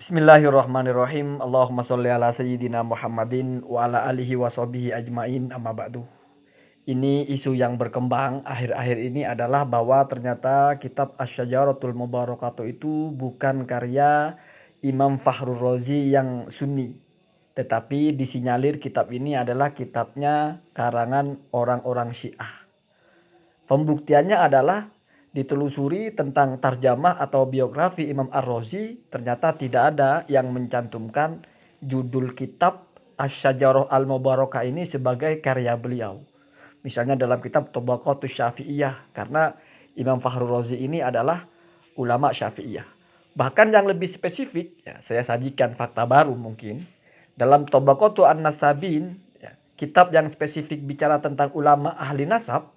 Bismillahirrahmanirrahim. Allahumma sholli ala sayyidina Muhammadin wa ala alihi wa sahbihi ajmain, amma ba'du. Ini isu yang berkembang akhir-akhir ini adalah bahwa ternyata kitab Asy-Syajaratul Mubarakatuh itu bukan karya Imam Fakhrur Razi yang Sunni, tetapi disinyalir kitab ini adalah kitabnya karangan orang-orang Syiah. Pembuktiannya adalah ditelusuri tentang tarjamah atau biografi Imam Ar-Razi, ternyata tidak ada yang mencantumkan judul kitab Asy-Syajarah Al-Mubarakah ini sebagai karya beliau. Misalnya dalam kitab Tabaqatus Syafi'iyah, karena Imam Fakhrur Razi ini adalah ulama Syafi'iyah. Bahkan yang lebih spesifik, ya, saya sajikan fakta baru mungkin. Dalam Tabaqatu An-Nasabin, ya, kitab yang spesifik bicara tentang ulama ahli nasab,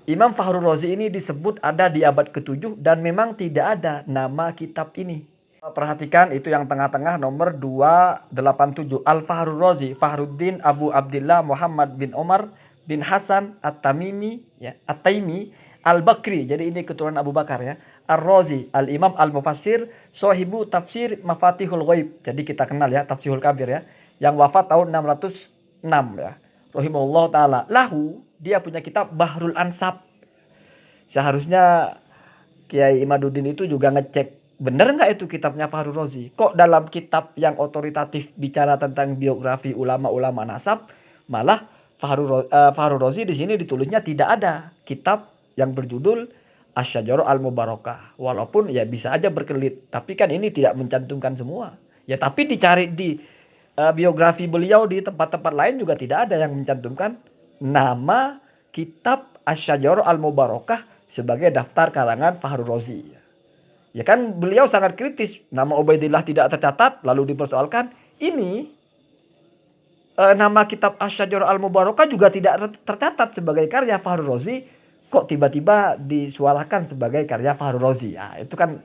Imam Fakhrur Razi ini disebut ada di abad ke-7 dan memang tidak ada nama kitab ini. Perhatikan itu yang tengah-tengah nomor 287. Al-Fakhrur Razi, Fakhruddin Abu Abdillah Muhammad bin Omar bin Hasan At-Tamimi, ya, At-Taimi Al-Bakri. Jadi ini keturunan Abu Bakar, ya. Ar-Razi, Al-Imam Al-Mufassir, Sahibu Tafsir Mafatihul Ghaib. Jadi kita kenal, ya, Tafsirul Kabir, ya, yang wafat tahun 606, ya. Rahimahullah taala. Lahu, dia punya kitab Bahrul Ansab. Seharusnya Kiai Imaduddin itu juga ngecek bener nggak itu kitabnya Fakhrur Razi. Kok dalam kitab yang otoritatif bicara tentang biografi ulama-ulama nasab, malah Fakhrur Razi di sini ditulisnya tidak ada kitab yang berjudul Asy-Syajarah Al-Mubarakah. Walaupun ya bisa aja berkelit, tapi kan ini tidak mencantumkan semua. Ya tapi dicari di biografi beliau di tempat-tempat lain juga tidak ada yang mencantumkan nama kitab Asy-Syajarah Al-Mubarakah sebagai daftar karangan Fakhrur Razi. Ya kan beliau sangat kritis, nama Ubaidillah tidak tercatat, lalu dipersoalkan. Ini nama kitab Asy-Syajarah Al-Mubarakah juga tidak tercatat sebagai karya Fakhrur Razi, kok tiba-tiba disuarakan sebagai karya Fakhrur Razi. Ya, itu kan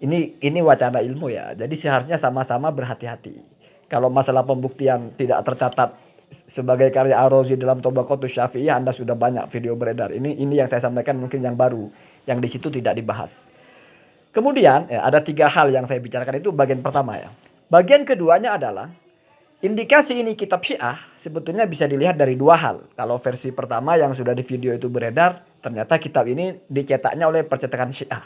ini wacana ilmu, ya. Jadi seharusnya sama-sama berhati-hati. Kalau masalah pembuktian tidak tercatat sebagai karya Ar-Razi dalam Tabaqatus Syafi'iyah, Anda sudah banyak video beredar. Ini yang saya sampaikan mungkin yang baru, yang di situ tidak dibahas. Kemudian ya, ada 3 hal yang saya bicarakan, itu bagian pertama, ya. Bagian keduanya adalah indikasi ini kitab Syiah sebetulnya bisa dilihat dari 2 hal. Kalau versi pertama yang sudah di video itu beredar, ternyata kitab ini dicetaknya oleh percetakan Syiah.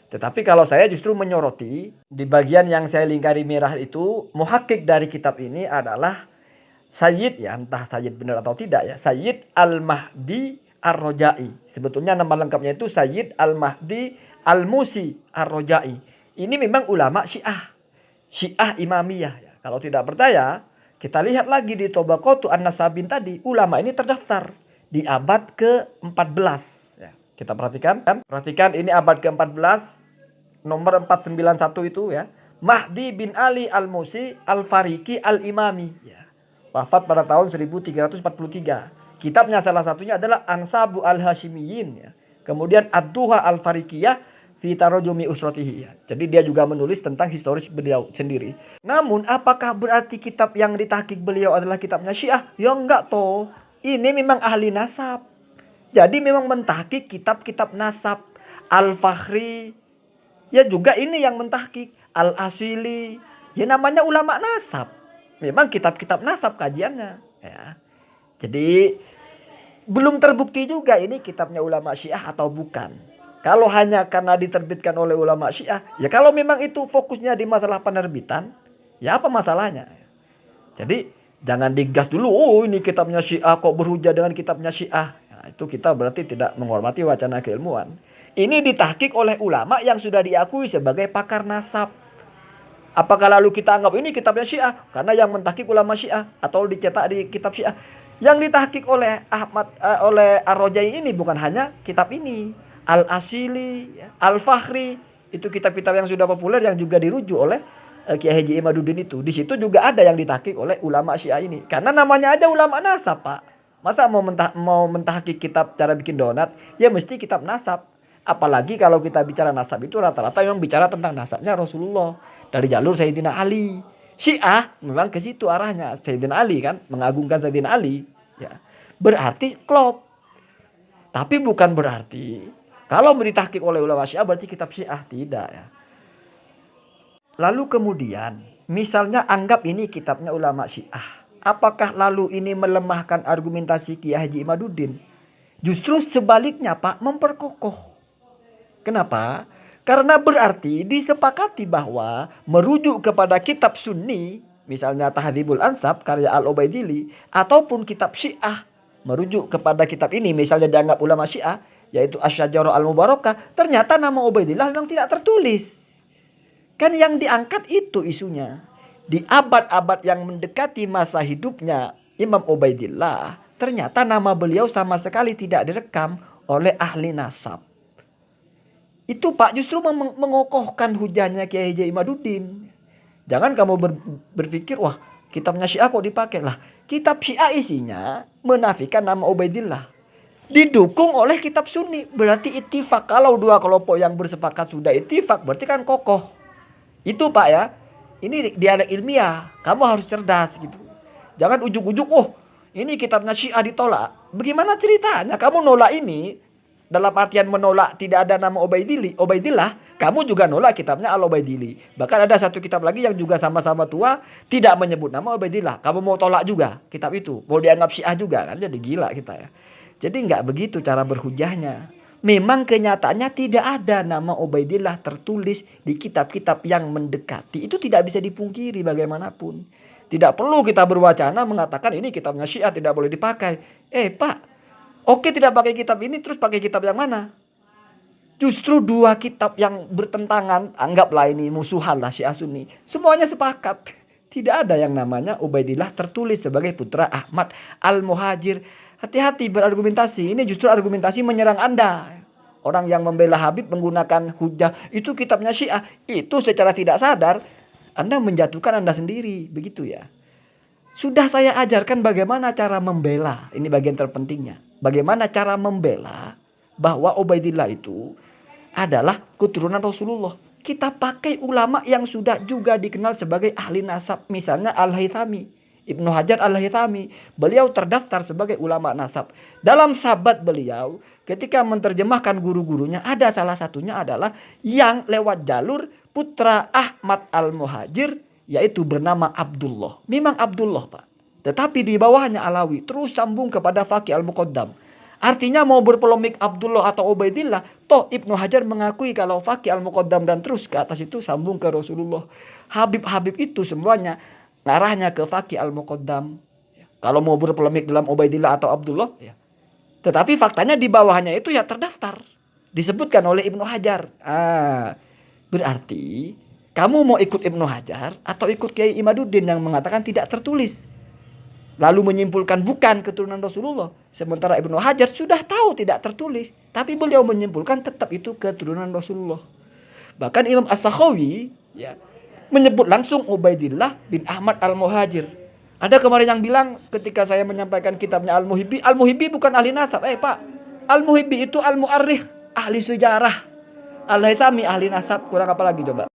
Tetapi kalau saya justru menyoroti di bagian yang saya lingkari merah itu, muhakkik dari kitab ini adalah Sayyid, ya, entah Sayyid benar atau tidak, ya, Sayyid Al-Mahdi Ar-Rojai. Sebetulnya nama lengkapnya itu Sayyid Al-Mahdi Al-Musi Ar-Rojai. Ini memang ulama Syiah, Syiah Imamiyah, ya. Kalau tidak percaya, kita lihat lagi di Tabaqatu An-Nasabin tadi, ulama ini terdaftar di abad ke-14. Ya, kita perhatikan ini abad ke-14, nomor 491 itu, ya. Mahdi bin Ali Al-Musi Al-Fariki Al-Imami, ya. Wafat pada tahun 1343. Kitabnya salah satunya adalah Ansabu Al-Hashimiyin, ya. Kemudian Ad-Duha Al-Farikiyah fi Tarajumi Usratihi, ya. Jadi dia juga menulis tentang historis beliau sendiri. Namun apakah berarti kitab yang ditahqiq beliau adalah kitabnya Syiah? Ya enggak toh. Ini memang ahli nasab. Jadi memang mentahqiq kitab-kitab nasab. Al-Fakhri, ya juga ini yang mentahqiq. Al-Asili, ya namanya ulama nasab. Memang kitab-kitab nasab kajiannya, ya. Jadi belum terbukti juga ini kitabnya ulama Syiah atau bukan. Kalau hanya karena diterbitkan oleh ulama Syiah, ya kalau memang itu fokusnya di masalah penerbitan, ya apa masalahnya? Jadi jangan digas dulu, oh ini kitabnya Syiah kok berhujah dengan kitabnya Syiah. Nah, itu kita berarti tidak menghormati wacana keilmuan. Ini ditahqiq oleh ulama yang sudah diakui sebagai pakar nasab. Apakah lalu kita anggap ini kitabnya Syiah karena yang mentahqiq ulama Syiah atau dicetak di kitab Syiah? Yang ditahqiq oleh oleh Ar-Rojai ini bukan hanya kitab ini, Al-Asili, ya, Al-Fakhri, itu kitab-kitab yang sudah populer yang juga dirujuk oleh Kiai Haji Imaduddin itu. Di situ juga ada yang ditahqiq oleh ulama Syiah ini. Karena namanya aja ulama nasab, Pak. Masa mau mentahqiq kitab cara bikin donat, ya mesti kitab nasab. Apalagi kalau kita bicara nasab itu rata-rata yang bicara tentang nasabnya Rasulullah dari jalur Sayyidina Ali. Syiah memang ke situ arahnya. Sayyidina Ali kan mengagungkan Sayyidina Ali, ya. Berarti klop. Tapi bukan berarti kalau ditahqiq oleh ulama Syiah berarti kitab Syiah, tidak, ya. Lalu kemudian, misalnya anggap ini kitabnya ulama Syiah. Apakah lalu ini melemahkan argumentasi Kiai Haji Imaduddin? Justru sebaliknya Pak, memperkokoh. Kenapa? Karena berarti disepakati bahwa merujuk kepada kitab Sunni, misalnya Tahdhibul Ansab karya Al-Ubaidili, ataupun kitab Syiah, merujuk kepada kitab ini, misalnya dianggap ulama Syiah, yaitu Asy-Syajarah Al-Mubarakah, ternyata nama Ubaidillah memang tidak tertulis. Kan yang diangkat itu isunya. Di abad-abad yang mendekati masa hidupnya Imam Ubaidillah, ternyata nama beliau sama sekali tidak direkam oleh ahli nasab. Itu Pak justru mengokohkan hujahnya Kiai Haji Imaduddin. Jangan kamu berpikir, wah kitabnya Syiah kok dipakai lah. Kitab Syiah isinya menafikan nama Ubaidillah. Didukung oleh kitab Sunni. Berarti ittifak. Kalau dua kelompok yang bersepakat sudah ittifak, berarti kan kokoh. Itu Pak ya. Ini dialek ilmiah. Kamu harus cerdas gitu. Jangan ujuk-ujuk, oh ini kitabnya Syiah ditolak. Bagaimana ceritanya? Kamu nolak ini dalam artian menolak tidak ada nama Ubaidillah, kamu juga nolak kitabnya Al-Ubaidili. Bahkan ada satu kitab lagi yang juga sama-sama tua, tidak menyebut nama Ubaidillah. Kamu mau tolak juga kitab itu, mau dianggap Syiah juga, kan jadi gila kita ya. Jadi nggak begitu cara berhujahnya. Memang kenyataannya tidak ada nama Ubaidillah tertulis di kitab-kitab yang mendekati. Itu tidak bisa dipungkiri bagaimanapun. Tidak perlu kita berwacana mengatakan ini kitabnya Syiah tidak boleh dipakai. Pak, oke tidak pakai kitab ini, terus pakai kitab yang mana? Justru dua kitab yang bertentangan, anggaplah ini musuhan lah Syiah Sunni. Semuanya sepakat. Tidak ada yang namanya Ubaidillah tertulis sebagai putra Ahmad Al-Muhajir. Hati-hati berargumentasi, ini justru argumentasi menyerang Anda. Orang yang membela Habib menggunakan hujah, itu kitabnya Syiah. Itu secara tidak sadar, Anda menjatuhkan Anda sendiri. Begitu ya. Sudah saya ajarkan bagaimana cara membela. Ini bagian terpentingnya. Bagaimana cara membela bahwa Ubaidillah itu adalah keturunan Rasulullah. Kita pakai ulama yang sudah juga dikenal sebagai ahli nasab. Misalnya Al-Haythami. Ibnu Hajar Al-Haythami. Beliau terdaftar sebagai ulama nasab. Dalam sabat beliau ketika menerjemahkan guru-gurunya, ada salah satunya adalah yang lewat jalur putra Ahmad Al-Muhajir, yaitu bernama Abdullah. Memang Abdullah Pak. Tetapi di bawahnya Alawi. Terus sambung kepada Faqih Al-Muqaddam. Artinya mau berpolemik Abdullah atau Ubaidillah. Toh Ibnu Hajar mengakui kalau Faqih Al-Muqaddam dan terus ke atas itu sambung ke Rasulullah. Habib-habib itu semuanya ngarahnya ke Faqih Al-Muqaddam. Kalau mau berpolemik dalam Ubaidillah atau Abdullah. Ya. Tetapi faktanya di bawahnya itu ya terdaftar. Disebutkan oleh Ibnu Hajar. Berarti kamu mau ikut Ibnu Hajar atau ikut Kiai Imaduddin yang mengatakan tidak tertulis. Lalu menyimpulkan bukan keturunan Rasulullah. Sementara Ibnu Hajar sudah tahu tidak tertulis. Tapi beliau menyimpulkan tetap itu keturunan Rasulullah. Bahkan Imam As-Sakhawi ya, menyebut langsung Ubaidillah bin Ahmad Al-Muhajir. Ada kemarin yang bilang ketika saya menyampaikan kitabnya Al-Muhibbi. Al-Muhibbi bukan ahli nasab. Pak, Al-Muhibbi itu Al-Mu'arrikh, ahli sejarah. Al-Haythami ahli nasab. Kurang apa lagi coba?